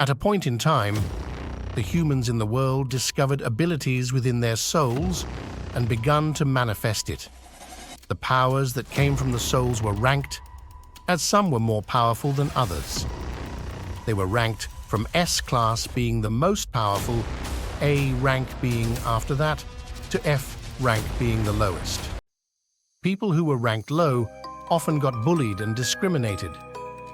At a point in time, the humans in the world discovered abilities within their souls and begun to manifest it. The powers that came from the souls were ranked, as some were more powerful than others. They were ranked from S class being the most powerful, A rank being after that, to F rank being the lowest. People who were ranked low often got bullied and discriminated.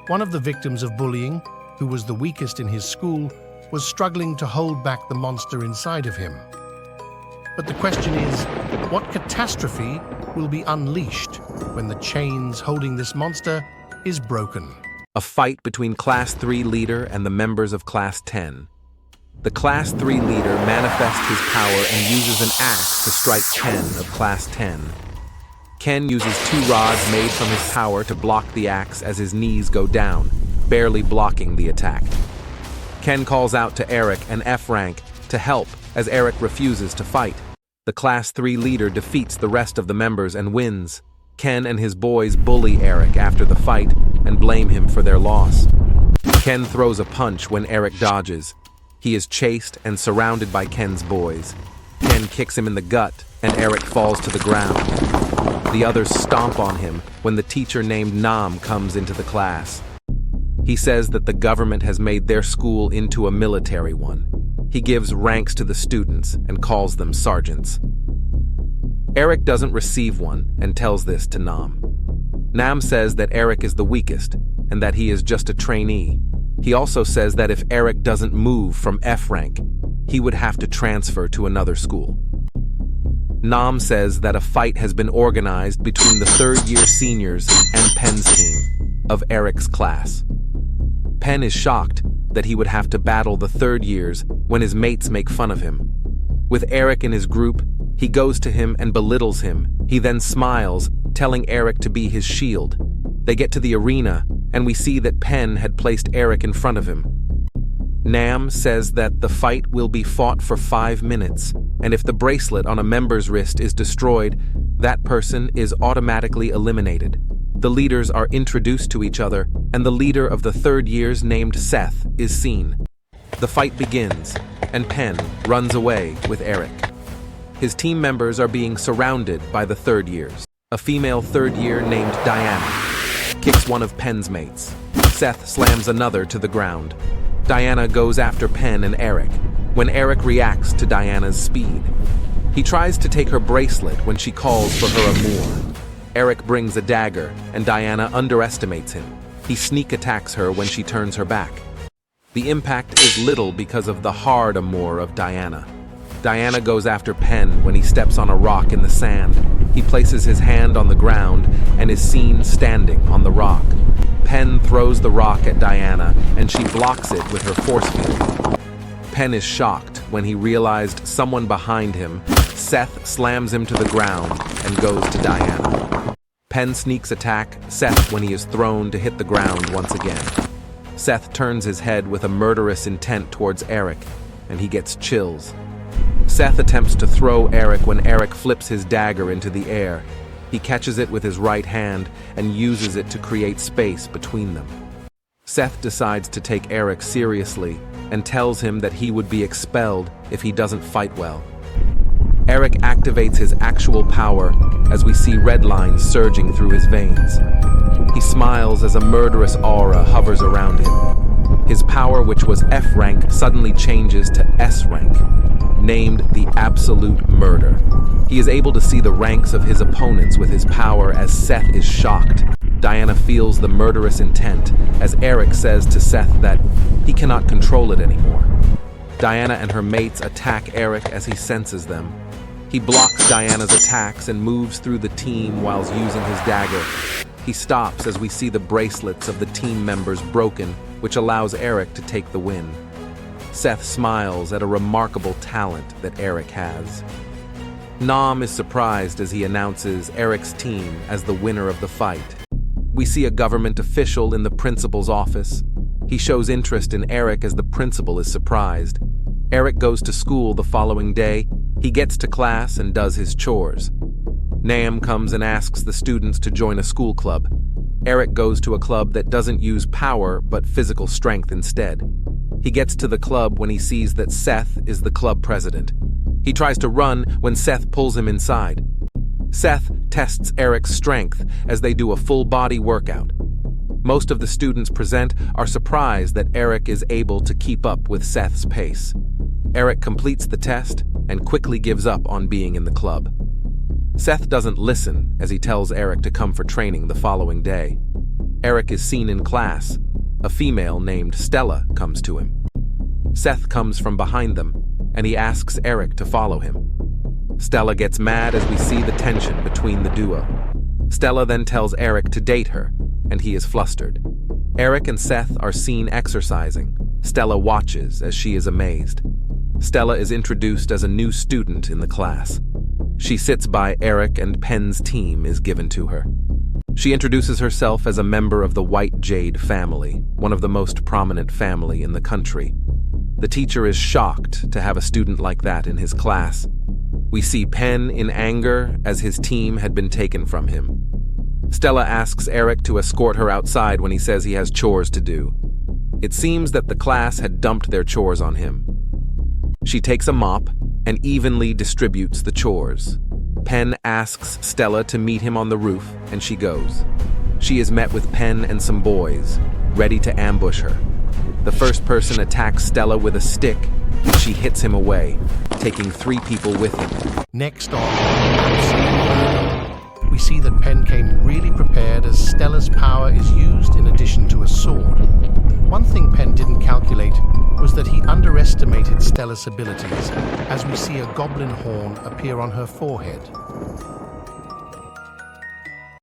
One of the victims of bullying, who was the weakest in his school, was struggling to hold back the monster inside of him. But the question is, what catastrophe will be unleashed when the chains holding this monster is broken? A fight between Class 3 leader and the members of Class 10. The Class 3 leader manifests his power and uses an axe to strike Ken of Class 10. Ken uses 2 rods made from his power to block the axe as his knees go down, barely blocking the attack. Ken calls out to Eric and F rank to help as Eric refuses to fight. The Class 3 leader defeats the rest of the members and wins. Ken and his boys bully Eric after the fight and blame him for their loss. Ken throws a punch when Eric dodges. He is chased and surrounded by Ken's boys. Ken kicks him in the gut and Eric falls to the ground. The others stomp on him when the teacher named Nam comes into the class. He says that the government has made their school into a military one. He gives ranks to the students and calls them sergeants. Eric doesn't receive one and tells this to Nam. Nam says that Eric is the weakest and that he is just a trainee. He also says that if Eric doesn't move from F rank, he would have to transfer to another school. Nam says that a fight has been organized between the third-year seniors and Pen's team of Eric's class. Pen is shocked that he would have to battle the third years when his mates make fun of him. With Eric in his group, he goes to him and belittles him. He then smiles, telling Eric to be his shield. They get to the arena, and we see that Pen had placed Eric in front of him. Nam says that the fight will be fought for 5 minutes, and if the bracelet on a member's wrist is destroyed, that person is automatically eliminated. The leaders are introduced to each other, and the leader of the third years, named Seth, is seen. The fight begins, and Pen runs away with Eric. His team members are being surrounded by the third years. A female third year named Diana kicks one of Pen's mates. Seth slams another to the ground. Diana goes after Pen and Eric, when Eric reacts to Diana's speed. He tries to take her bracelet when she calls for her amour. Eric brings a dagger, and Diana underestimates him. He sneak attacks her when she turns her back. The impact is little because of the hard amour of Diana. Diana goes after Pen when he steps on a rock in the sand. He places his hand on the ground and is seen standing on the rock. Pen throws the rock at Diana, and she blocks it with her force field. Pen is shocked when he realized someone behind him. Seth slams him to the ground and goes to Diana. Pen sneaks attack Seth when he is thrown to hit the ground once again. Seth turns his head with a murderous intent towards Eric, and he gets chills. Seth attempts to throw Eric when Eric flips his dagger into the air. He catches it with his right hand and uses it to create space between them. Seth decides to take Eric seriously and tells him that he would be expelled if he doesn't fight well. Eric activates his actual power as we see red lines surging through his veins. He smiles as a murderous aura hovers around him. His power, which was F rank, suddenly changes to S rank, named the Absolute Murder. He is able to see the ranks of his opponents with his power as Seth is shocked. Diana feels the murderous intent as Eric says to Seth that he cannot control it anymore. Diana and her mates attack Eric as he senses them. He blocks Diana's attacks and moves through the team whilst using his dagger. He stops as we see the bracelets of the team members broken, which allows Eric to take the win. Seth smiles at a remarkable talent that Eric has. Nam is surprised as he announces Eric's team as the winner of the fight. We see a government official in the principal's office. He shows interest in Eric as the principal is surprised. Eric goes to school the following day. He gets to class and does his chores. Nam comes and asks the students to join a school club. Eric goes to a club that doesn't use power but physical strength instead. He gets to the club when he sees that Seth is the club president. He tries to run when Seth pulls him inside. Seth tests Eric's strength as they do a full-body workout. Most of the students present are surprised that Eric is able to keep up with Seth's pace. Eric completes the test and quickly gives up on being in the club. Seth doesn't listen as he tells Eric to come for training the following day. Eric is seen in class. A female named Stella comes to him. Seth comes from behind them, and he asks Eric to follow him. Stella gets mad as we see the tension between the duo. Stella then tells Eric to date her, and he is flustered. Eric and Seth are seen exercising. Stella watches as she is amazed. Stella is introduced as a new student in the class. She sits by Eric and Penn's team is given to her. She introduces herself as a member of the White Jade family, one of the most prominent family in the country. The teacher is shocked to have a student like that in his class. We see Penn in anger as his team had been taken from him. Stella asks Eric to escort her outside when he says he has chores to do. It seems that the class had dumped their chores on him. She takes a mop and evenly distributes the chores. Penn asks Stella to meet him on the roof, and she goes. She is met with Penn and some boys, ready to ambush her. The first person attacks Stella with a stick, and she hits him away, taking 3 people with him. Next on Absolute Murder, we see that Penn came really prepared as Stella's power is used in addition to a sword. One thing Penn didn't calculate was that he underestimated Stella's abilities as we see a goblin horn appear on her forehead.